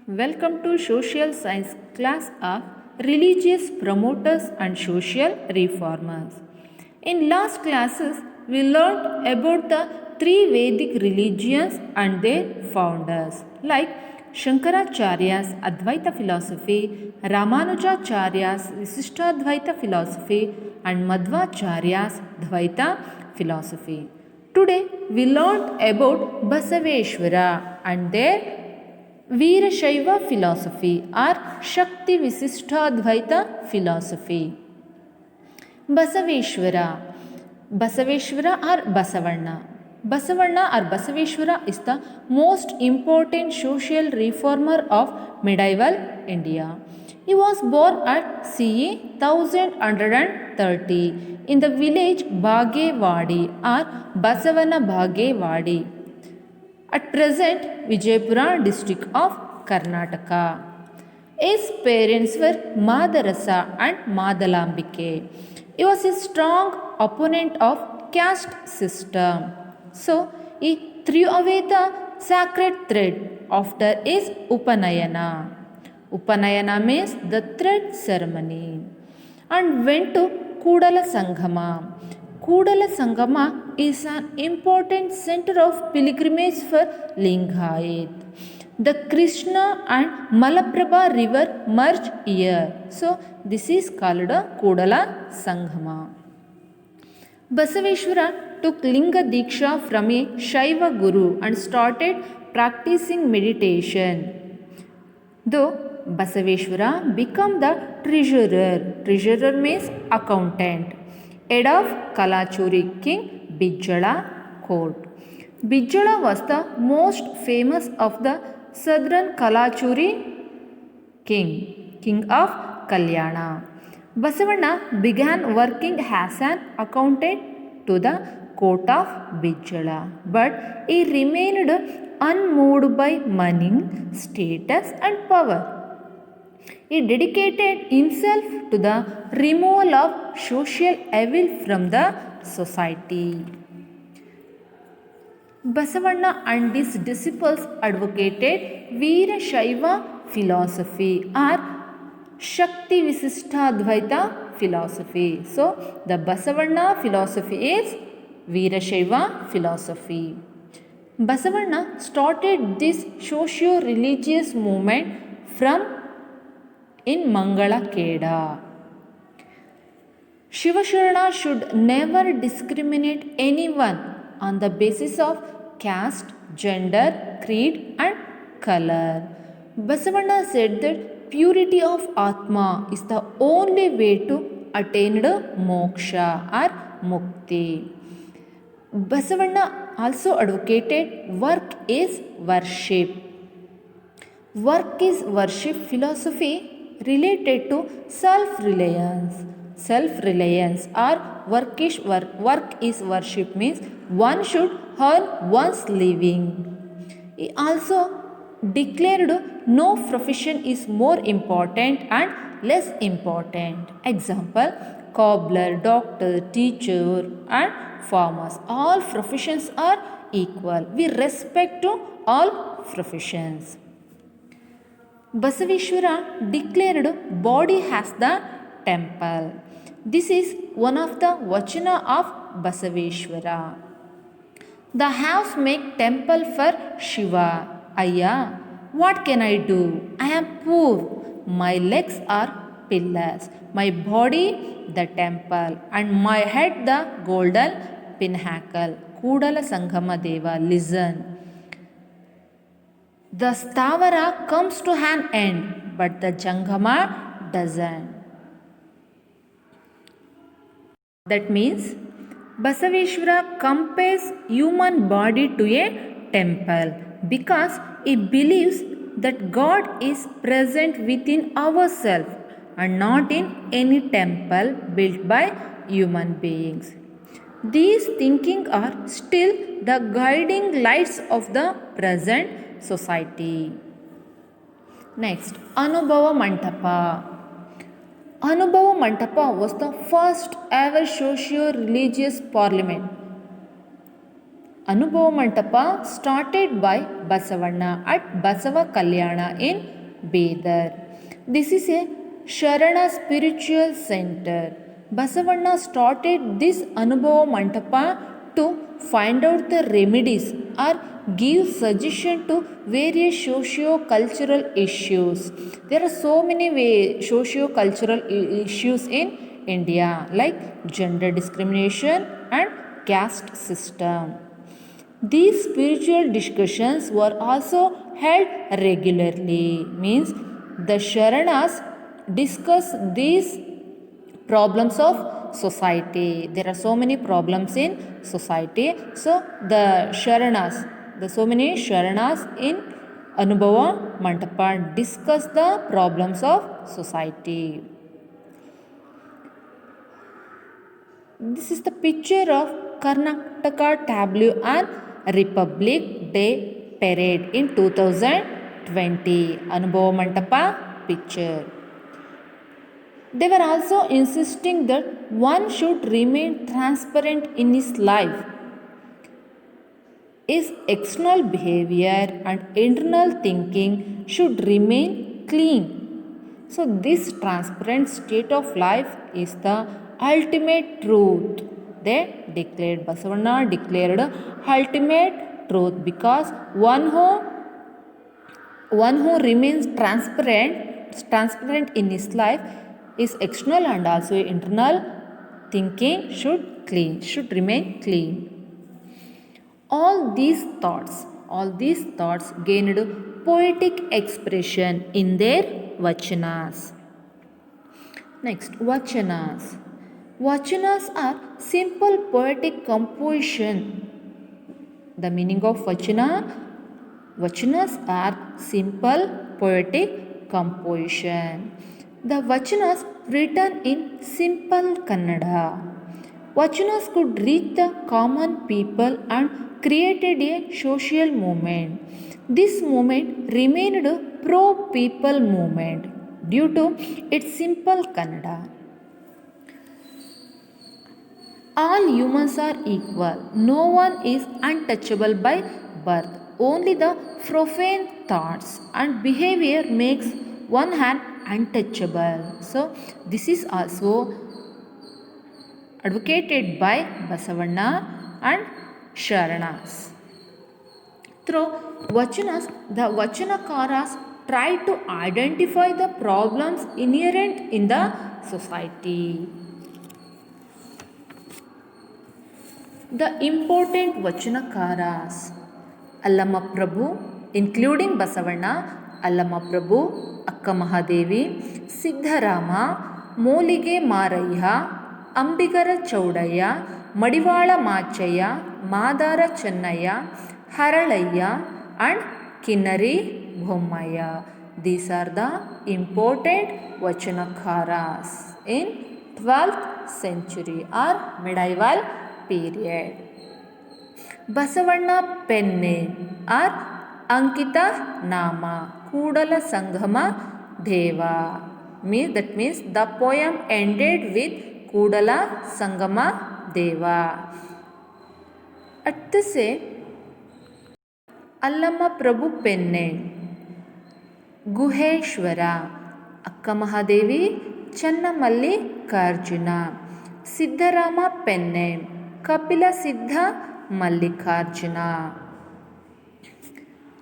Welcome to Social Science class of Religious Promoters and Social Reformers. In last classes, we learned about the three Vedic religions and their founders like Shankaracharya's Advaita philosophy, Ramanujacharya's Visishtadvaita philosophy and Madhvacharya's Dvaita philosophy. Today we learned about Basaveshwara and their Veerashaiva philosophy or Shakti Visishtadvaita philosophy. Basaveshwara. Basaveshwara or Basavarna. Basavarna or Basaveshwara is the most important social reformer of medieval India. He was born at CE 1130 in the village Bhagewadi or Basavana Bhagewadi, at present Vijayapura district of Karnataka. His parents were Madarasa and Madalambike. He was a strong opponent of caste system. So he threw away the sacred thread after his Upanayana. Upanayana means the thread ceremony, and went to Kudala Sangama. Kudala Sangama is an important center of pilgrimage for Lingayat. The Krishna and Malaprabha river merge here. So this is called a Kudala Sangama. Basaveshwara took Linga Diksha from a Shaiva Guru and started practicing meditation. Though Basaveshwara became the treasurer. Treasurer means accountant. Head of Kalachuri king Bijjala court. Bijjala was the most famous of the southern Kalachuri king of Kalyana. Basavanna began working as an accountant to the court of Bijjala, but he remained unmoved by money, status and power. He dedicated himself to the removal of social evil from the society. Basavanna and his disciples advocated Veerashaiva philosophy or Shakti Visishtadvaita philosophy. So, the Basavanna philosophy is Veerashaiva philosophy. Basavanna started this socio-religious movement from in Mangala Keda. Shivasharana should never discriminate anyone on the basis of caste, gender, creed and color. Basavanna said that purity of Atma is the only way to attain the moksha or mukti. Basavanna also advocated work is worship. Work is worship philosophy related to self-reliance. Self-reliance or work is worship means one should earn one's living. He also declared no profession is more important and less important. Example, cobbler, doctor, teacher and farmers. All professions are equal. We respect to all professions. Basaveshwara declared body has the temple. This is one of the vachana of Basaveshwara. The house make temple for Shiva. Ayya, what can I do? I am poor. My legs are pillars. My body the temple and my head the golden pinnacle. Kudala Sangama Deva, listen. The Stavara comes to an end, but the Jangama doesn't. That means Basaveshwara compares human body to a temple because he believes that God is present within ourselves and not in any temple built by human beings. These thinking are still the guiding lights of the present society. Next, Anubhava Mantapa. Anubhava Mantapa was the first ever socio-religious parliament. Anubhava Mantapa started by Basavanna at Basava Kalyana in Bedar. This is a Sharana spiritual center. Basavanna started this Anubhava Mantapa to find out the remedies or give suggestion to various socio-cultural issues. There are so many socio-cultural issues in India like gender discrimination and caste system. These spiritual discussions were also held regularly, means the Sharanas discuss these problems of society. There are so many problems in society. So the so many Sharanas in Anubhava Mantapa discuss the problems of society. This is the picture of Karnataka tableau and Republic Day parade in 2020. Anubhava Mantapa picture. They were also insisting that one should remain transparent in his life. His external behavior and internal thinking should remain clean. So, this transparent state of life is the ultimate truth. They declared, Basavanna declared ultimate truth because one who remains transparent in his life, his external and also internal thinking should remain clean. All these thoughts gained poetic expression in their vachanas. Next, vachanas. Vachanas are simple poetic composition. The meaning of vachanas are simple poetic composition. The vachanas written in simple Kannada. Vachanas could reach the common people and created a social movement. This movement remained a pro-people movement due to its simple Kannada. All humans are equal. No one is untouchable by birth. Only the profane thoughts and behavior makes one hand untouchable. So this is also advocated by Basavanna and Sharanas. Through Vachanas, the Vachanakaras try to identify the problems inherent in the society. The important Vachanakaras: Allama Prabhu, including Basavanna, Allama Prabhu, Akka Mahadevi, Siddharama, Molige Marayya, Ambigara Chaudaya, Madivala Machaya, Madara Chennaya, Haralayya and Kinnari Bhommaya. These are the important Vachanakaras in 12th century or medieval period. Basavanna pen name or Ankita Nama Kudala Sanghama Deva. That means the poem ended with Kudala Sangama Deva. At the same, Allama Prabhu pen name Guheshwara, Akka Mahadevi Channamalli Karjuna. Siddharama pen name Kapila Siddha Mallikarjuna.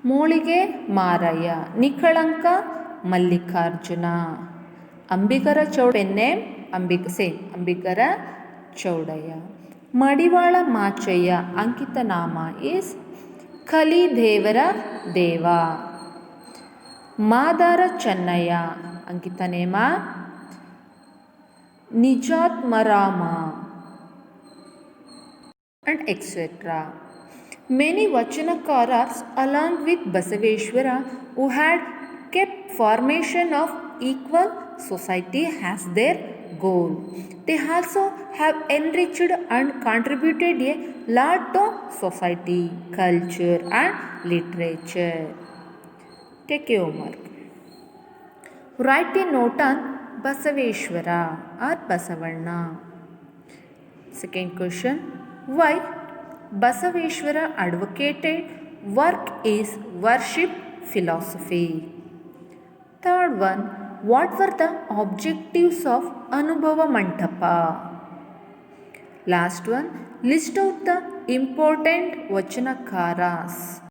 Molige Maraya Nikalanka Mallikarjuna. Ambigara Chaudaya pen name Ambigara Chaudaya. Madivala Machaya Ankita Nama is Kali Devara Deva. Madara Chennaya Ankita Nema Nijatmarama and etc. Many Vachanakaras along with Basaveshwara who had kept formation of equal society as their goal. They also have enriched and contributed a lot to society, culture and literature. Take your homework. Write a note on Basaveshwara or Basavanna. Second question. Why Basaveshwara advocated work is worship philosophy? Third one, what were the objectives of Anubhava Mantapa? Last one, list out the important Vachanakaras.